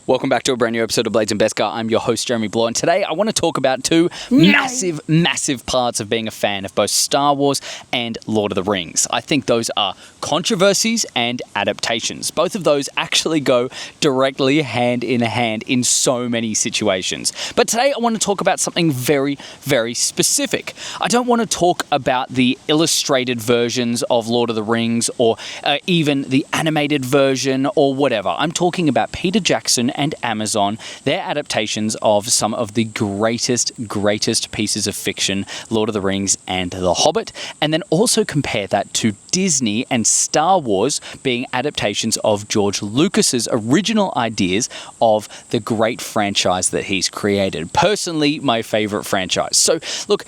Welcome back to a brand new episode of Blades and Beskar. I'm your host, Jeremy Bloor, and today I want to talk about two massive parts of being a fan of both Star Wars and Lord of the Rings. I think those are controversies and adaptations. Both of those actually go directly hand in hand in so many situations. But today I want to talk about something very, very specific. I don't want to talk about the illustrated versions of Lord of the Rings or even the animated version or whatever. I'm talking about Peter Jackson and Amazon, their adaptations of some of the greatest pieces of fiction, Lord of the Rings and The Hobbit, and then also compare that to Disney and Star Wars being adaptations of George Lucas's original ideas of the great franchise that he's created. Personally, my favorite franchise. So, look,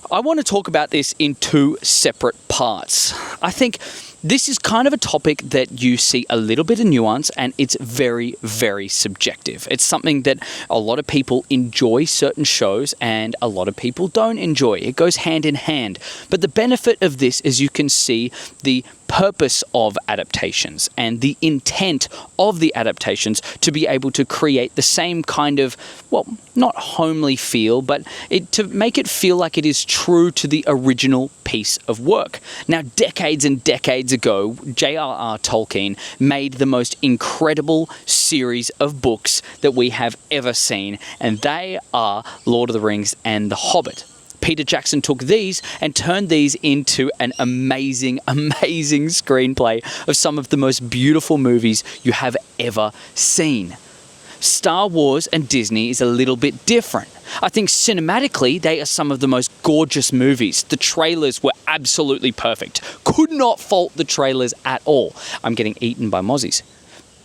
I want to talk about this in two separate parts. I think this is kind of a topic that you see a little bit of nuance, and it's very, very subjective. It's something that a lot of people enjoy certain shows and a lot of people don't enjoy. It goes hand in hand. But the benefit of this is you can see the purpose of adaptations and the intent of the adaptations to be able to create the same kind of, well, not homely feel, but to make it feel like it is true to the original piece of work. Now, decades and decades ago, J.R.R. Tolkien made the most incredible series of books that we have ever seen, and they are Lord of the Rings and The Hobbit. Peter Jackson took these and turned these into an amazing screenplay of some of the most beautiful movies you have ever seen. Star Wars and Disney is a little bit different. I think cinematically, they are some of the most gorgeous movies. The trailers were absolutely perfect. Could not fault the trailers at all. I'm getting eaten by mozzies.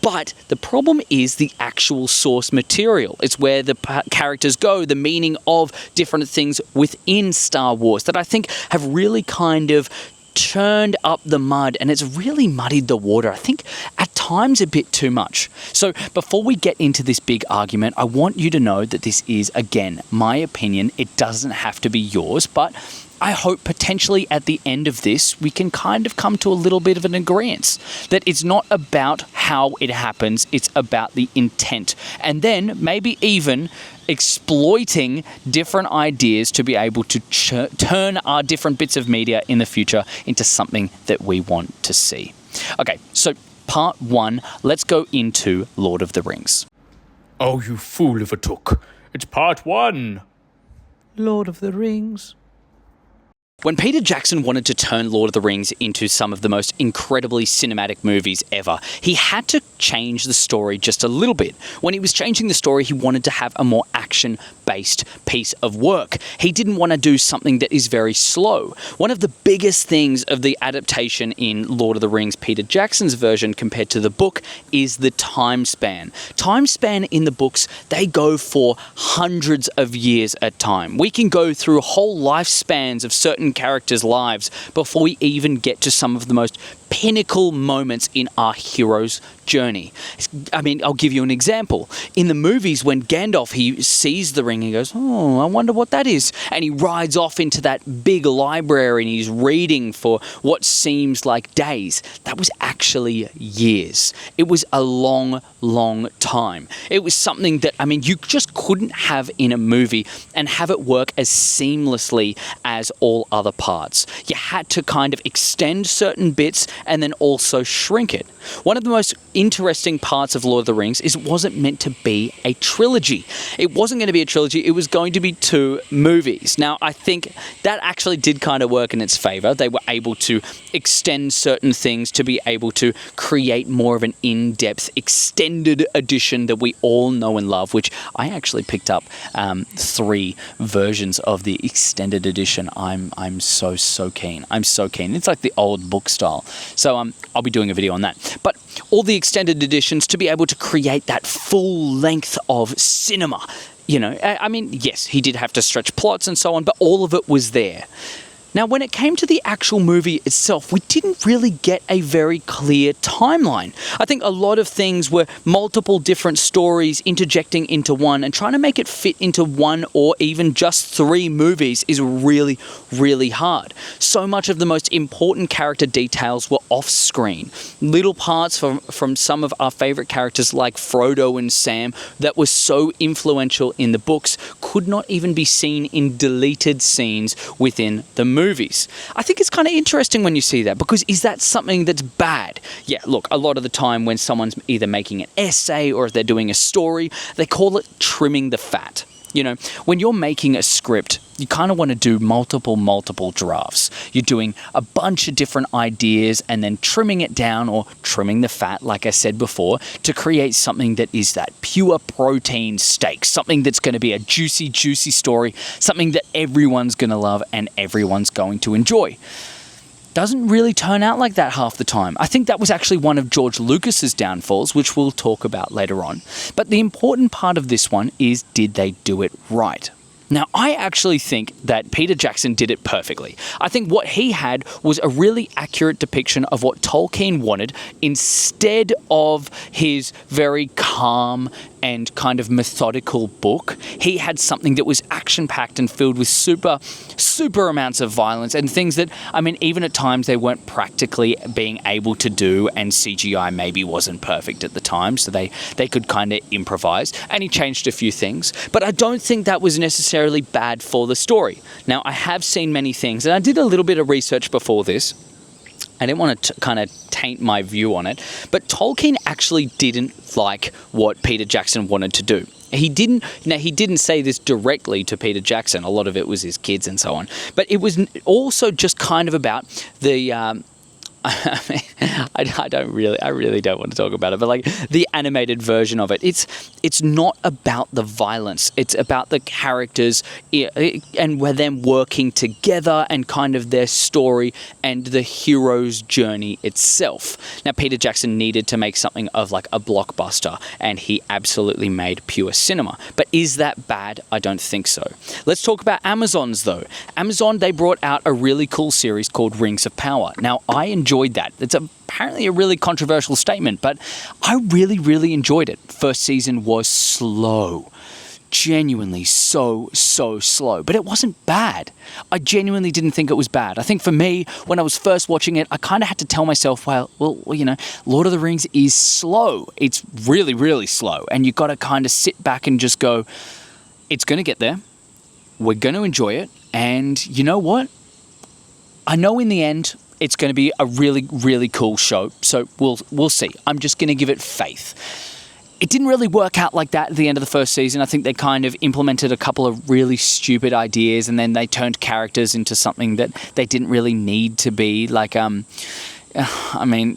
But the problem is the actual source material. It's where the characters go, the meaning of different things within Star Wars that I think have really kind of churned up the mud, and it's really muddied the water, I think at times a bit too much. So before we get into this big argument, I want you to know that this is, again, my opinion. It doesn't have to be yours, but I hope potentially at the end of this, we can kind of come to a little bit of an agreement that it's not about how it happens, it's about the intent. And then maybe even exploiting different ideas to be able to turn our different bits of media in the future into something that we want to see. Okay, so part one, let's go into Lord of the Rings. Oh, you fool of a took. It's part one. Lord of the Rings. When Peter Jackson wanted to turn Lord of the Rings into some of the most incredibly cinematic movies ever, he had to change the story just a little bit. When he was changing the story, he wanted to have a more action-based piece of work. He didn't want to do something that is very slow. One of the biggest things of the adaptation in Lord of the Rings, Peter Jackson's version compared to the book, is the time span. Time span in the books, they go for hundreds of years at a time. We can go through whole lifespans of certain characters' lives before we even get to some of the most pinnacle moments in our hero's journey. I mean, I'll give you an example. In the movies, when Gandalf, he sees the ring, he goes, oh, I wonder what that is. And he rides off into that big library and he's reading for what seems like days. That was actually years. It was a long time. It was something that, I mean, you just couldn't have in a movie and have it work as seamlessly as all other parts. You had to kind of extend certain bits and then also shrink it. One of the most interesting parts of Lord of the Rings is it wasn't meant to be a trilogy. It wasn't going to be a trilogy. It was going to be two movies. Now, I think that actually did kind of work in its favor. They were able to extend certain things to be able to create more of an in-depth extended edition that we all know and love, which I actually picked up 3 versions of the extended edition. I'm so keen. I'm so keen. It's like the old book style. So I'll be doing a video on that. But all the extended editions to be able to create that full length of cinema. You know, I mean, yes, he did have to stretch plots and so on, but all of it was there. Now, when it came to the actual movie itself, we didn't really get a very clear timeline. I think a lot of things were multiple different stories interjecting into one, and trying to make it fit into one or even just 3 movies is really, really hard. So much of the most important character details were off screen. Little parts from some of our favorite characters like Frodo and Sam that were so influential in the books could not even be seen in deleted scenes within the movies. I think it's kind of interesting when you see that, because is that something that's bad? Yeah, look, a lot of the time when someone's either making an essay or if they're doing a story, they call it trimming the fat. You know, when you're making a script, you kind of want to do multiple drafts. You're doing a bunch of different ideas and then trimming it down, or trimming the fat, like I said before, to create something that is that pure protein steak, something that's going to be a juicy story, something that everyone's going to love and everyone's going to enjoy. Doesn't really turn out like that half the time. I think that was actually one of George Lucas's downfalls, which we'll talk about later on. But the important part of this one is, did they do it right? Now, I actually think that Peter Jackson did it perfectly. I think what he had was a really accurate depiction of what Tolkien wanted, instead of his very calm and kind of methodical book. He had something that was action-packed and filled with super amounts of violence and things that, I mean, even at times they weren't practically being able to do, and CGI maybe wasn't perfect at the time, so they could kind of improvise. And he changed a few things, but I don't think that was necessarily bad for the story. Now, I have seen many things, and I did a little bit of research before this. I didn't want to kind of taint my view on it, but Tolkien actually didn't like what Peter Jackson wanted to do. He didn't say this directly to Peter Jackson. A lot of it was his kids and so on. But it was also just kind of about the I really don't want to talk about it, but like the animated version of it. It's not about the violence. It's about the characters and them working together and kind of their story and the hero's journey itself. Now, Peter Jackson needed to make something of like a blockbuster, and he absolutely made pure cinema. But is that bad? I don't think so. Let's talk about Amazon's though. Amazon, they brought out a really cool series called Rings of Power. Now, I enjoyed that. It's apparently a really controversial statement, but I really enjoyed it. First season was slow. Genuinely so slow, but it wasn't bad. I genuinely didn't think it was bad. I think for me, when I was first watching it, I kind of had to tell myself, well, you know, Lord of the Rings is slow. It's really slow, and you've got to kind of sit back and just go, it's going to get there. We're going to enjoy it, and you know what? I know in the end, it's going to be a really cool show, so we'll see. I'm just going to give it faith. It didn't really work out like that at the end of the first season. I think they kind of implemented a couple of really stupid ideas, and then they turned characters into something that they didn't really need to be. Like, I mean,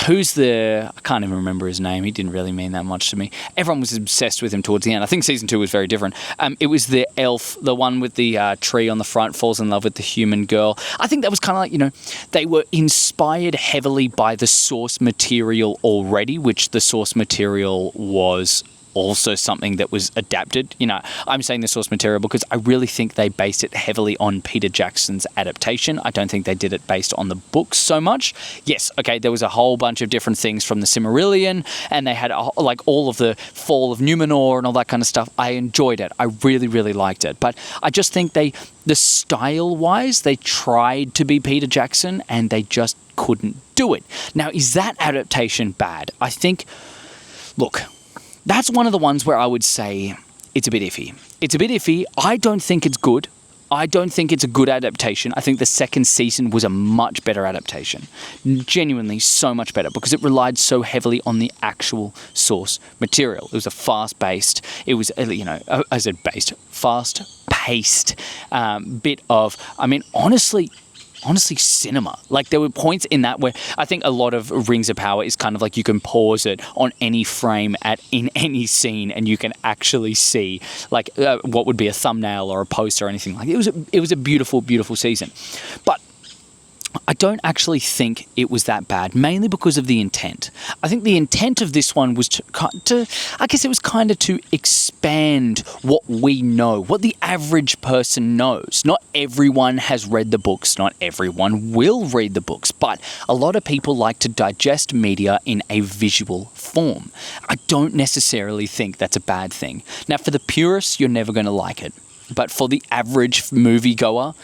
who's I can't even remember his name. He didn't really mean that much to me. Everyone was obsessed with him towards the end. I think season 2 was very different. It was the elf, the one with the tree on the front, falls in love with the human girl. I think that was kind of like, you know, they were inspired heavily by the source material already, which the source material was also something that was adapted. You know, I'm saying the source material because I really think they based it heavily on Peter Jackson's adaptation. I don't think they did it based on the books so much. Yes, okay, there was a whole bunch of different things from the Silmarillion, and they had like all of the fall of Numenor and all that kind of stuff. I enjoyed it. I really liked it. But I just think the style-wise, they tried to be Peter Jackson and they just couldn't do it. Now, is that adaptation bad? I think, look, that's one of the ones where I would say it's a bit iffy. It's a bit iffy. I don't think it's good. I don't think it's a good adaptation. I think the second season was a much better adaptation. Genuinely so much better, because it relied so heavily on the actual source material. It was a fast-paced bit of, I mean, honestly, cinema. Like, there were points in that where I think a lot of Rings of Power is kind of like you can pause it on any frame in any scene, and you can actually see like what would be a thumbnail or a poster or anything like that. It was a beautiful season. But I don't actually think it was that bad, mainly because of the intent. I think the intent of this one was to I guess it was kind of to expand what we know, what the average person knows. Not everyone has read the books, not everyone will read the books, but a lot of people like to digest media in a visual form. I don't necessarily think that's a bad thing. Now, for the purists, you're never going to like it. But for the average moviegoer,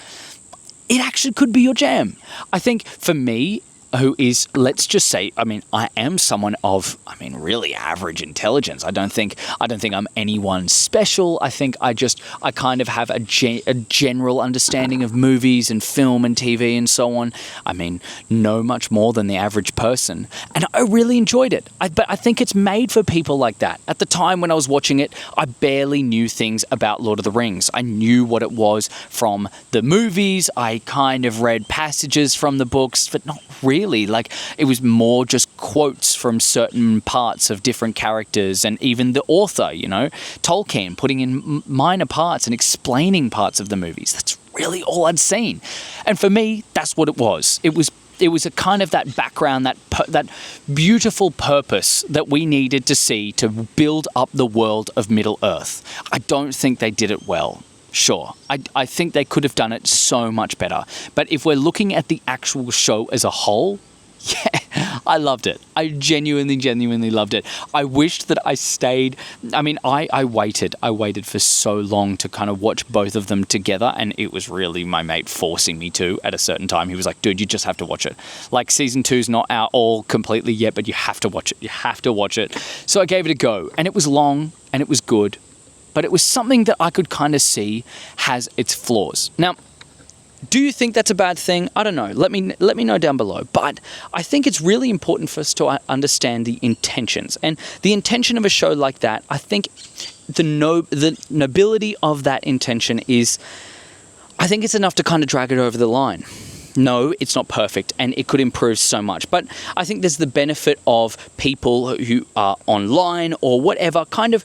it actually could be your jam. I think for me, who is, let's just say, I am someone of, really average intelligence. I don't think I'm anyone special. I think I kind of have a general understanding of movies and film and TV and so on. Know much more than the average person. And I really enjoyed it. But I think it's made for people like that. At the time when I was watching it, I barely knew things about Lord of the Rings. I knew what it was from the movies. I kind of read passages from the books, but not really. Like, it was more just quotes from certain parts of different characters and even the author, Tolkien putting in minor parts and explaining parts of the movies. That's really all I'd seen. And for me, that's what it was. It was a kind of that background, that beautiful purpose that we needed to see to build up the world of Middle-earth. I don't think they did it well. Sure, I think they could have done it so much better. But if we're looking at the actual show as a whole, yeah, I loved it. I genuinely loved it. I wished that I stayed. I waited for so long to kind of watch both of them together, and it was really my mate forcing me to at a certain time. He was like, dude, you just have to watch it. Like, season 2's not out all completely yet, but you have to watch it. You have to watch it. So I gave it a go, and it was long, and it was good. But it was something that I could kind of see has its flaws. Now, do you think that's a bad thing? I don't know. Let me know down below. But I think it's really important for us to understand the intentions. And the intention of a show like that, I think the nobility of that intention is, I think it's enough to kind of drag it over the line. No, it's not perfect, and it could improve so much. But I think there's the benefit of people who are online or whatever, kind of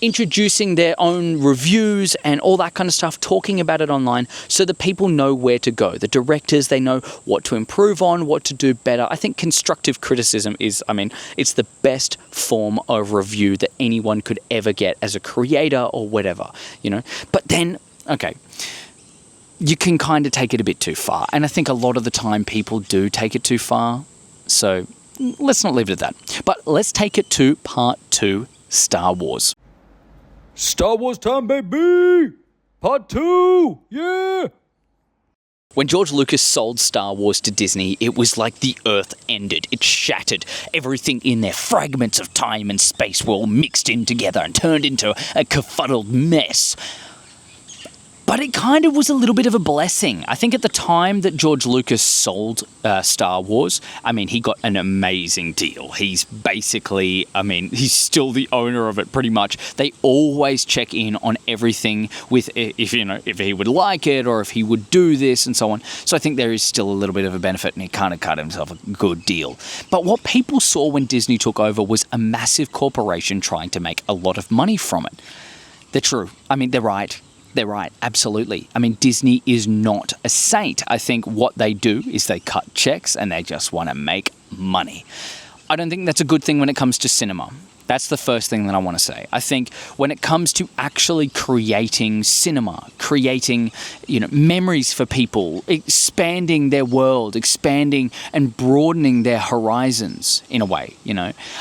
introducing their own reviews and all that kind of stuff, talking about it online so that people know where to go. The directors, they know what to improve on, what to do better. I think constructive criticism is, it's the best form of review that anyone could ever get as a creator or whatever, But then, okay, you can kind of take it a bit too far. And I think a lot of the time people do take it too far. So let's not leave it at that. But let's take it to part 2, Star Wars. Star Wars time, baby! Part 2! Yeah! When George Lucas sold Star Wars to Disney, it was like the earth ended. It shattered. Everything in there, fragments of time and space, were all mixed in together and turned into a kerfuddled mess. But it kind of was a little bit of a blessing. I think at the time that George Lucas sold Star Wars, he got an amazing deal. He's basically, he's still the owner of it pretty much. They always check in on everything with if he would like it or if he would do this and so on. So I think there is still a little bit of a benefit, and he kind of cut himself a good deal. But what people saw when Disney took over was a massive corporation trying to make a lot of money from it. They're true. They're right. They're right, absolutely. Disney is not a saint. I think what they do is they cut checks and they just want to make money. I don't think that's a good thing when it comes to cinema. That's the first thing that I want to say. I think when it comes to actually creating cinema, creating, memories for people, expanding their world, expanding and broadening their horizons in a way,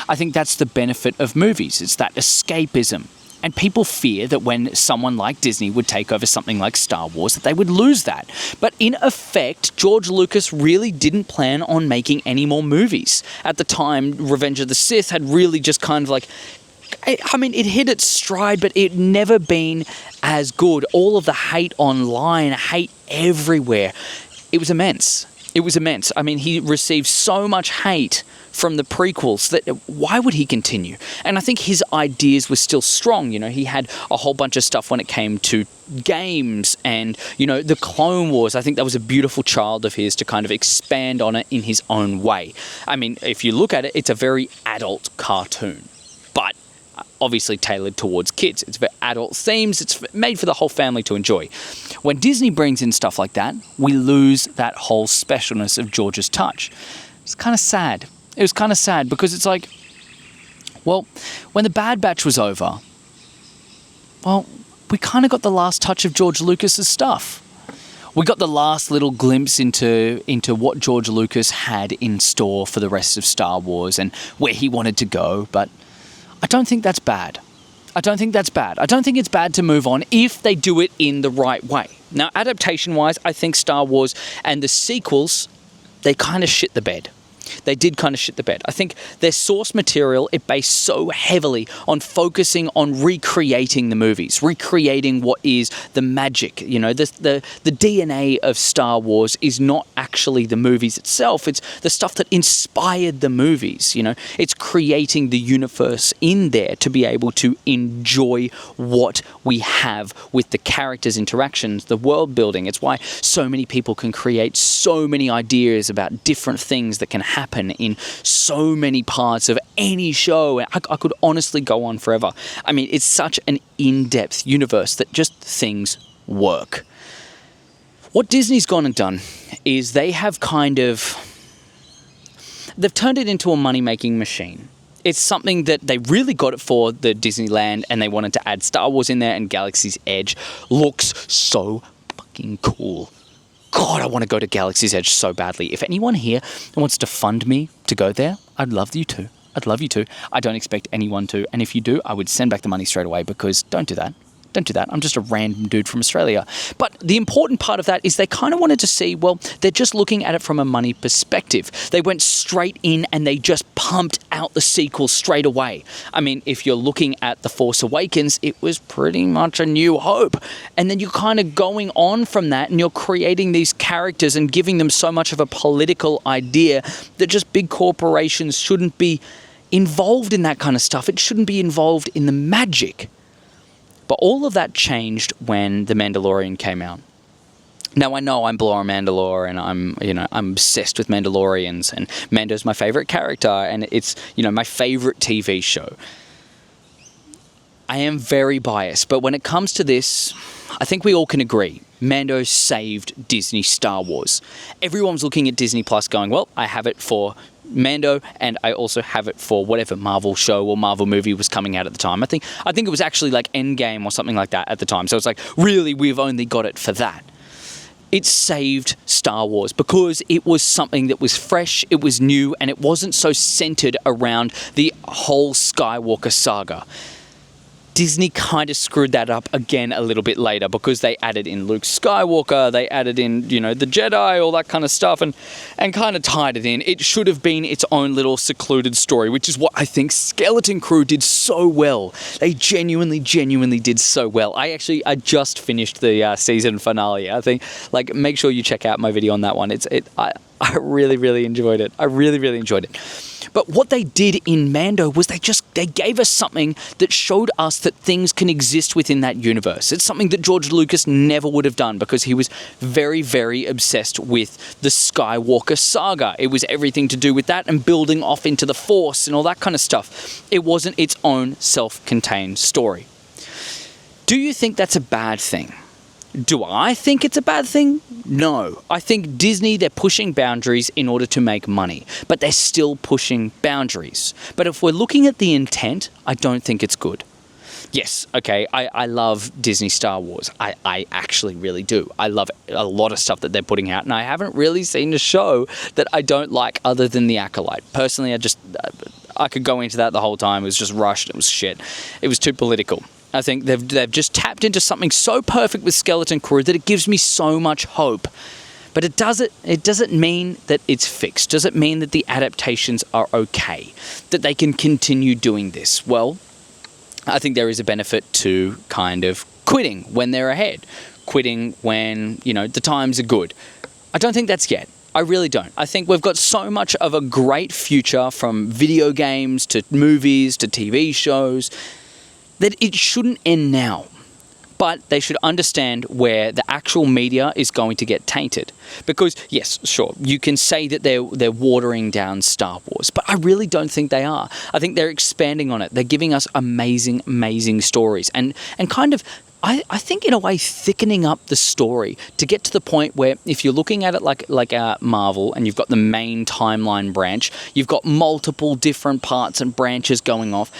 I think that's the benefit of movies. It's that escapism. And people fear that when someone like Disney would take over something like Star Wars, that they would lose that. But in effect, George Lucas really didn't plan on making any more movies. At the time, Revenge of the Sith had really just kind of it hit its stride, but it never been as good. All of the hate online, hate everywhere. It was immense. He received so much hate from the prequels that why would he continue? And I think his ideas were still strong. He had a whole bunch of stuff when it came to games and, the Clone Wars. I think that was a beautiful child of his to kind of expand on it in his own way. If you look at it, it's a very adult cartoon. But obviously tailored towards kids. It's for adult themes. It's made for the whole family to enjoy. When Disney brings in stuff like that, we lose that whole specialness of George's touch. It's kind of sad. It was kind of sad because it's like, well, when The Bad Batch was over, well, we kind of got the last touch of George Lucas's stuff. We got the last little glimpse into what George Lucas had in store for the rest of Star Wars and where he wanted to go, but I don't think that's bad. I don't think it's bad to move on if they do it in the right way. Now, adaptation-wise, I think Star Wars and the sequels, they kind of shit the bed. They did kind of shit the bed. I think their source material, it based so heavily on focusing on recreating the movies, recreating what is the magic. You know, the DNA of Star Wars is not actually the movies itself. It's the stuff that inspired the movies. You know, it's creating the universe in there to be able to enjoy what we have with the characters' interactions, the world building. It's why so many people can create so many ideas about different things that can happen in so many parts of any show. I could honestly go on forever. I mean, it's such an in-depth universe that just things work. What Disney's gone and done is they've turned it into a money-making machine. It's something that they really got it for the Disneyland, and they wanted to add Star Wars in there, and Galaxy's Edge looks so fucking cool. God, I want to go to Galaxy's Edge so badly. If anyone here wants to fund me to go there, I'd love you to. I don't expect anyone to. And if you do, I would send back the money straight away, because don't do that. Don't do that. I'm just a random dude from Australia. But the important part of that is they kind of wanted to see, well, they're just looking at it from a money perspective. They went straight in and they just pumped out the sequel straight away. I mean, if you're looking at The Force Awakens, it was pretty much A New Hope. And then you're kind of going on from that and you're creating these characters and giving them so much of a political idea that just big corporations shouldn't be involved in that kind of stuff. It shouldn't be involved in the magic. But all of that changed when The Mandalorian came out. Now, I know I'm blowing Mandalore, and I'm obsessed with Mandalorians, and Mando's my favorite character, and it's, my favorite TV show. I am very biased, but when it comes to this, I think we all can agree, Mando saved Disney Star Wars. Everyone's looking at Disney Plus going, well, I have it for Mando, and I also have it for whatever Marvel show or Marvel movie was coming out at the time. I think it was actually like Endgame or something like that at the time. So it's like, really, we've only got it for that. It saved Star Wars because it was something that was fresh, it was new, and it wasn't so centered around the whole Skywalker saga. Disney kind of screwed that up again a little bit later because they added in Luke Skywalker, they added in, the Jedi, all that kind of stuff, and kind of tied it in. It should have been its own little secluded story, which is what I think Skeleton Crew did so well. They genuinely did so well. I just finished the season finale. I think, make sure you check out my video on that one. I really enjoyed it. I really enjoyed it. But what they did in Mando was they gave us something that showed us that things can exist within that universe. It's something that George Lucas never would have done because he was very obsessed with the Skywalker saga. It was everything to do with that and building off into the Force and all that kind of stuff. It wasn't its own self-contained story. Do you think that's a bad thing? Do I think it's a bad thing? No. I think Disney, they're pushing boundaries in order to make money, but they're still pushing boundaries. But if we're looking at the intent, I don't think it's good. Yes, okay, I love Disney Star Wars. I actually really do. I love a lot of stuff that they're putting out, and I haven't really seen a show that I don't like other than The Acolyte. Personally, I could go into that the whole time. It was just rushed. It was shit. It was too political. I think they've just tapped into something so perfect with Skeleton Crew that it gives me so much hope. But it doesn't mean that it's fixed. Does it mean that the adaptations are okay? That they can continue doing this? Well, I think there is a benefit to kind of quitting when they're ahead. Quitting when, the times are good. I don't think that's yet. I really don't. I think we've got so much of a great future, from video games to movies to TV shows, that it shouldn't end now. But they should understand where the actual media is going to get tainted. Because, yes, sure, you can say that they're watering down Star Wars, but I really don't think they are. I think they're expanding on it. They're giving us amazing, amazing stories and kind of, I think in a way thickening up the story to get to the point where if you're looking at it like Marvel and you've got the main timeline branch, you've got multiple different parts and branches going off.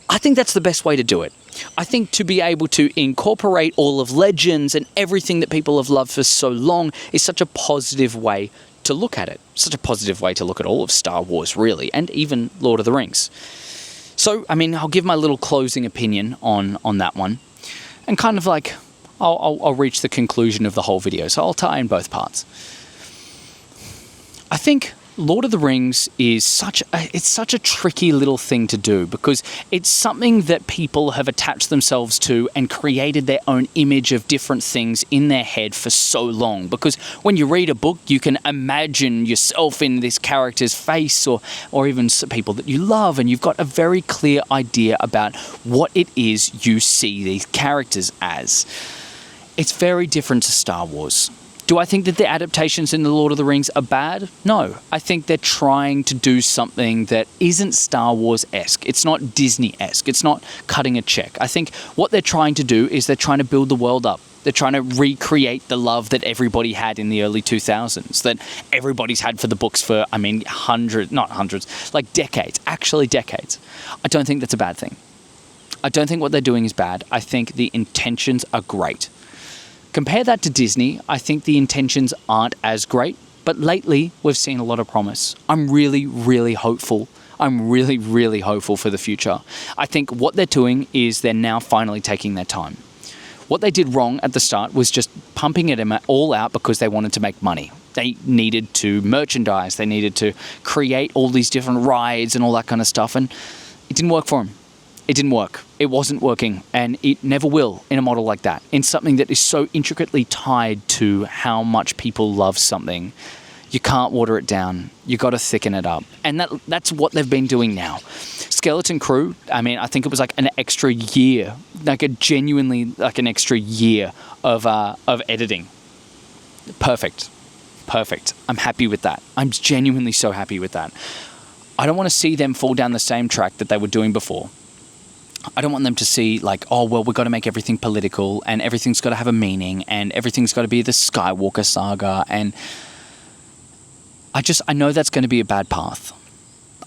I think that's the best way to do it. I think to be able to incorporate all of Legends and everything that people have loved for so long is such a positive way to look at it. Such a positive way to look at all of Star Wars, really, and even Lord of the Rings. So, I mean, I'll give my little closing opinion on that one. And kind of like, I'll reach the conclusion of the whole video. So I'll tie in both parts. I think Lord of the Rings is such a tricky little thing to do because it's something that people have attached themselves to and created their own image of different things in their head for so long. Because when you read a book, you can imagine yourself in this character's face or even people that you love, and you've got a very clear idea about what it is you see these characters as. It's very different to Star Wars. Do I think that the adaptations in The Lord of the Rings are bad? No. I think they're trying to do something that isn't Star Wars-esque. It's not Disney-esque. It's not cutting a check. I think what they're trying to do is they're trying to build the world up. They're trying to recreate the love that everybody had in the early 2000s, that everybody's had for the books for, decades. Actually decades. I don't think that's a bad thing. I don't think what they're doing is bad. I think the intentions are great. Compare that to Disney, I think the intentions aren't as great, but lately we've seen a lot of promise. I'm really, really hopeful. I'm really, really hopeful for the future. I think what they're doing is they're now finally taking their time. What they did wrong at the start was just pumping it all out because they wanted to make money. They needed to merchandise, they needed to create all these different rides and all that kind of stuff, and it didn't work for them. It didn't work. It wasn't working, and it never will in a model like that. In something that is so intricately tied to how much people love something, you can't water it down. You got to thicken it up, and that's what they've been doing now. Skeleton Crew. I think it was like an extra year, like an extra year of editing. Perfect. I'm happy with that. I'm genuinely so happy with that. I don't want to see them fall down the same track that they were doing before. I don't want them to see like, oh, well, we've got to make everything political and everything's got to have a meaning and everything's got to be the Skywalker saga. And I know that's going to be a bad path.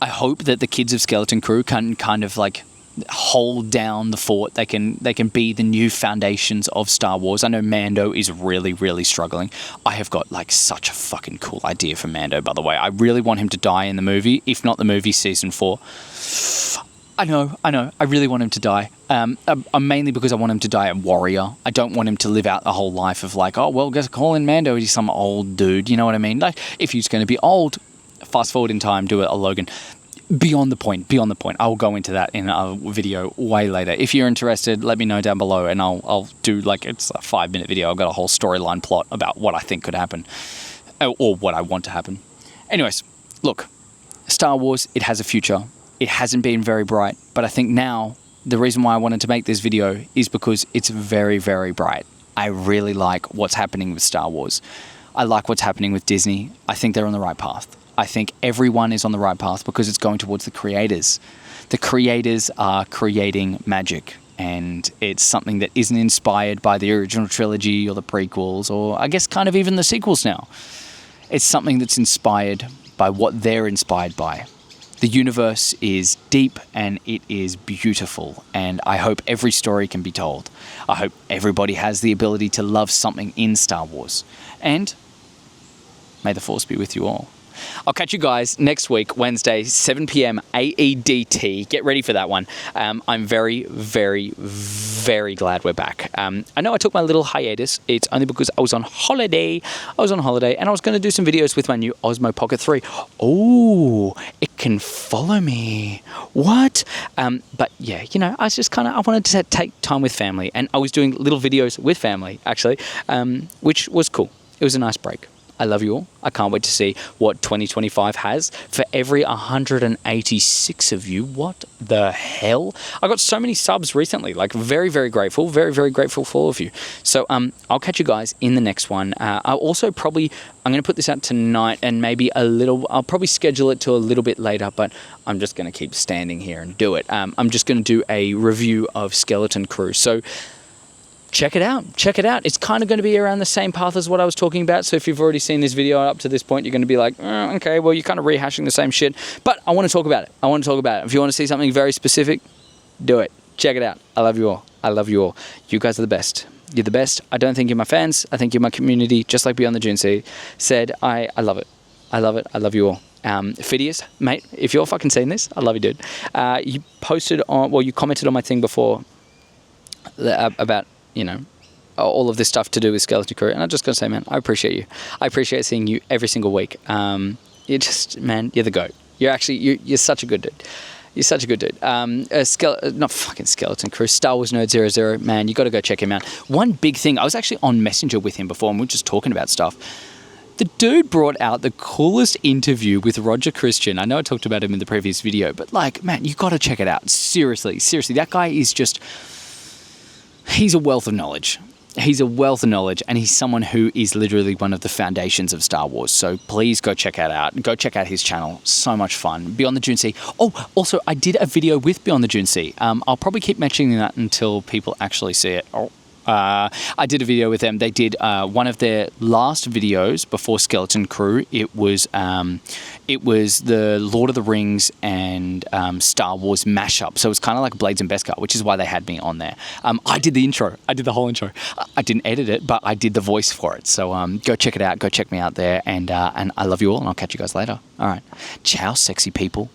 I hope that the kids of Skeleton Crew can kind of like hold down the fort. They can be the new foundations of Star Wars. I know Mando is really, really struggling. I have got like such a fucking cool idea for Mando, by the way. I really want him to die in the movie, if not the movie season 4. I know. I really want him to die. Mainly because I want him to die a warrior. I don't want him to live out the whole life of like, oh, well, just call in Mando. He's some old dude. You know what I mean? Like, if he's going to be old, fast forward in time, do a Logan. Beyond the point. I will go into that in a video way later. If you're interested, let me know down below and I'll do like, it's a 5-minute video. I've got a whole storyline plot about what I think could happen or what I want to happen. Anyways, look, Star Wars, it has a future. It hasn't been very bright, but I think now the reason why I wanted to make this video is because it's very, very bright. I really like what's happening with Star Wars. I like what's happening with Disney. I think they're on the right path. I think everyone is on the right path because it's going towards the creators. The creators are creating magic, and it's something that isn't inspired by the original trilogy or the prequels or I guess kind of even the sequels now. It's something that's inspired by what they're inspired by. The universe is deep and it is beautiful, and I hope every story can be told. I hope everybody has the ability to love something in Star Wars. And may the Force be with you all. I'll catch you guys next week, Wednesday, 7 p.m. AEDT. Get ready for that one. I'm very, very, very glad we're back. I know I took my little hiatus. It's only because I was on holiday. And I was going to do some videos with my new Osmo Pocket 3. Oh, it can follow me. What? But yeah, I was just I wanted to take time with family. And I was doing little videos with family, actually, which was cool. It was a nice break. I love you all. I can't wait to see what 2025 has for every 186 of you. What the hell? I got so many subs recently, like very, very grateful, very, very grateful for all of you. So I'll catch you guys in the next one. I'll also probably, I'm going to put this out tonight and maybe I'll probably schedule it to a little bit later, but I'm just going to keep standing here and do it. I'm just going to do a review of Skeleton Crew. So check it out. It's kind of going to be around the same path as what I was talking about. So if you've already seen this video up to this point, you're going to be like, okay, well, you're kind of rehashing the same shit. But I want to talk about it. If you want to see something very specific, do it. Check it out. I love you all. You guys are the best. You're the best. I don't think you're my fans. I think you're my community. Just like Beyond the Dune Sea said, I love it. I love you all. Phidias, mate, if you're fucking seeing this, I love you, dude. You commented on my thing before about, all of this stuff to do with Skeleton Crew. And I'm just going to say, man, I appreciate you. I appreciate seeing you every single week. You're just, man, you're the GOAT. You're such a good dude. You're such a good dude. Not fucking Skeleton Crew, Star Wars Nerd 00, man, you got to go check him out. One big thing, I was actually on Messenger with him before and we were just talking about stuff. The dude brought out the coolest interview with Roger Christian. I know I talked about him in the previous video, but like, man, you got to check it out. Seriously, that guy is just, he's a wealth of knowledge. And he's someone who is literally one of the foundations of Star Wars. So please go check it out. Go check out his channel. So much fun. Beyond the Dune Sea. Oh, also, I did a video with Beyond the Dune Sea. I'll probably keep mentioning that until people actually see it. I did a video with them. They did one of their last videos before Skeleton Crew. It was the Lord of the Rings and Star Wars mashup. So it was kind of like Blades and Beskar, which is why they had me on there. I did the intro. I did the whole intro. I didn't edit it, but I did the voice for it. So go check it out. Go check me out there. And I love you all, and I'll catch you guys later. All right. Ciao, sexy people.